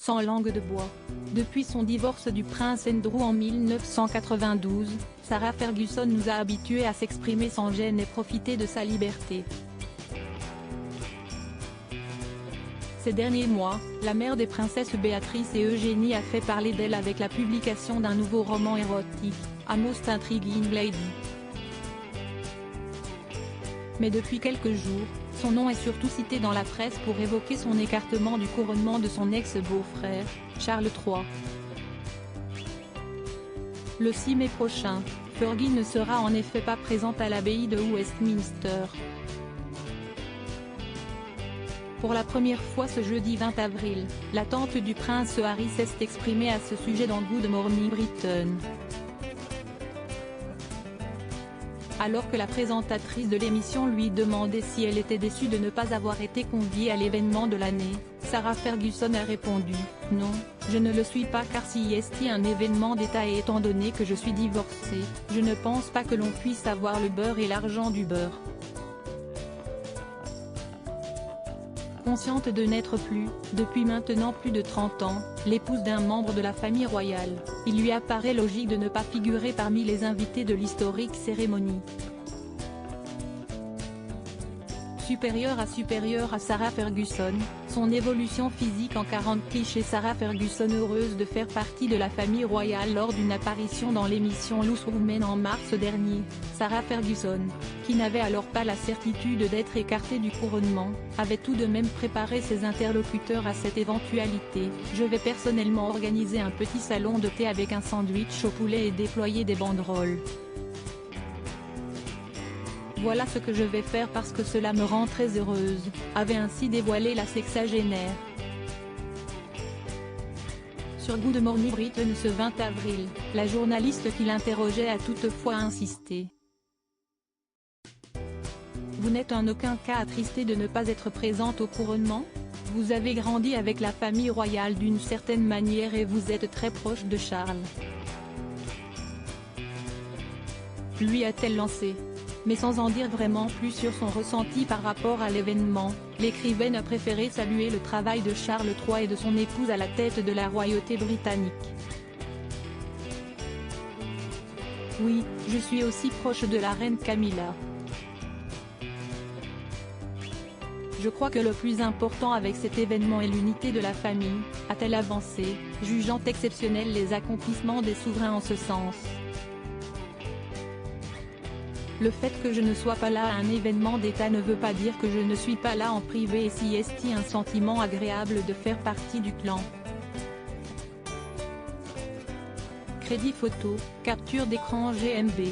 sans langue de bois. Depuis son divorce du prince Andrew en 1992, Sarah Ferguson nous a habitués à s'exprimer sans gêne et profiter de sa liberté. Ces derniers mois, la mère des princesses Béatrice et Eugénie a fait parler d'elle avec la publication d'un nouveau roman érotique, A Most Intriguing Lady. Mais depuis quelques jours, son nom est surtout cité dans la presse pour évoquer son écartement du couronnement de son ex-beau-frère, Charles III. Le 6 mai prochain, Fergie ne sera en effet pas présente à l'abbaye de Westminster. Pour la première fois ce jeudi 20 avril, la tante du prince Harry s'est exprimée à ce sujet dans Good Morning Britain. Alors que la présentatrice de l'émission lui demandait si elle était déçue de ne pas avoir été conviée à l'événement de l'année, Sarah Ferguson a répondu « Non, je ne le suis pas car si est un événement d'État et étant donné que je suis divorcée, je ne pense pas que l'on puisse avoir le beurre et l'argent du beurre. » Consciente de n'être plus, depuis maintenant plus de 30 ans, l'épouse d'un membre de la famille royale, il lui apparaît logique de ne pas figurer parmi les invités de l'historique cérémonie. Supérieure à Sarah Ferguson, son évolution physique en 40 clichés. Sarah Ferguson heureuse de faire partie de la famille royale lors d'une apparition dans l'émission Loose Women en mars dernier, Sarah Ferguson, qui n'avait alors pas la certitude d'être écartée du couronnement, avait tout de même préparé ses interlocuteurs à cette éventualité. Je vais personnellement organiser un petit salon de thé avec un sandwich au poulet et déployer des banderoles. Voilà ce que je vais faire parce que cela me rend très heureuse, avait ainsi dévoilé la sexagénaire. Sur Good Morning Britain ce 20 avril, la journaliste qui l'interrogeait a toutefois insisté. Vous n'êtes en aucun cas attristée de ne pas être présente au couronnement? Vous avez grandi avec la famille royale d'une certaine manière et vous êtes très proche de Charles. Lui a-t-elle lancé. Mais sans en dire vraiment plus sur son ressenti par rapport à l'événement, l'écrivaine a préféré saluer le travail de Charles III et de son épouse à la tête de la royauté britannique. Oui, je suis aussi proche de la reine Camilla. Je crois que le plus important avec cet événement est l'unité de la famille, a-t-elle avancé, jugeant exceptionnels les accomplissements des souverains en ce sens. Le fait que je ne sois pas là à un événement d'État ne veut pas dire que je ne suis pas là en privé et si est un sentiment agréable de faire partie du clan. Crédit photo, capture d'écran GMB.